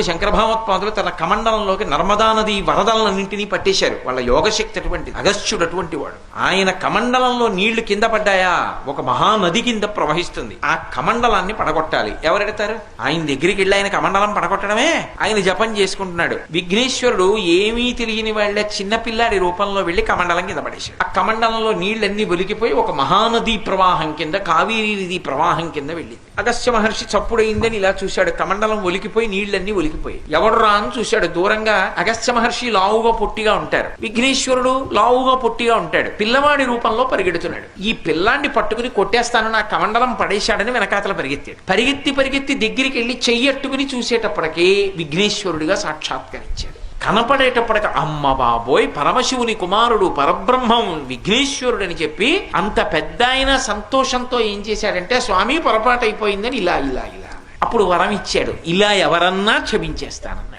శంకర భగవత్పాదులు తన కమండలంలోకి నర్మదా నది వరదలన్నింటినీ పట్టేశారు. వాళ్ళ యోగశక్తి అటువంటి, అగస్త్యుడు అటువంటి వాడు. ఆయన కమండలంలో నీళ్లు కింద పడ్డాయా, ఒక మహానది కింద ప్రవహిస్తుంది. ఆ కమండలాన్ని పడగొట్టాలి. ఎవరెడతారు? ఆయన దగ్గరికి వెళ్ళి ఆయన కమండలం పడగొట్టడమే. ఆయన జపం చేసుకుంటున్నాడు. విఘ్నేశ్వరుడు ఏమీ తెలియని వాళ్ళ చిన్నపిల్లాడి రూపంలో వెళ్లి కమండలం కింద పడేశాడు. ఆ కమండలంలో నీళ్లన్నీ ఒలికిపోయి ఒక మహానది ప్రవాహం కింద, కావేరీ నది ప్రవాహం కింద వెళ్ళింది. అగస్త్య మహర్షి చప్పుడైందని ఇలా చూశాడు. కమండలం ఒలికిపోయి నీళ్లన్నీ ఒలికిపోయి ఎవడు రా అని చూశాడు. దూరంగా అగస్త్య మహర్షి లావుగా పొట్టిగా ఉంటారు, విఘ్నేశ్వరుడు లావుగా పొట్టిగా ఉంటాడు. పిల్లవాడి రూపంలో పరిగెడుతున్నాడు. ఈ పిల్లాన్ని పట్టుకుని కొట్టేస్తాను, నా కమండలం పడేశాడని వెనకాతల పరిగెత్తాడు. పరిగెత్తి దగ్గరికి వెళ్ళి చెయ్యట్టుకుని చూసేటప్పటికీ విఘ్నేశ్వరుడిగా సాక్షాత్కరించాడు. కనపడేటప్పటికి అమ్మ బాబోయ్, పరమశివుని కుమారుడు పరబ్రహ్మం విఘ్నేశ్వరుడు అని చెప్పి అంత పెద్ద ఆయన సంతోషంతో ఏం చేశాడంటే, స్వామి పొరపాటు అయిపోయిందని ఇలా అప్పుడు వరం ఇచ్చాడు. ఇలా ఎవరన్నా క్షమించేస్తానన్నాడు.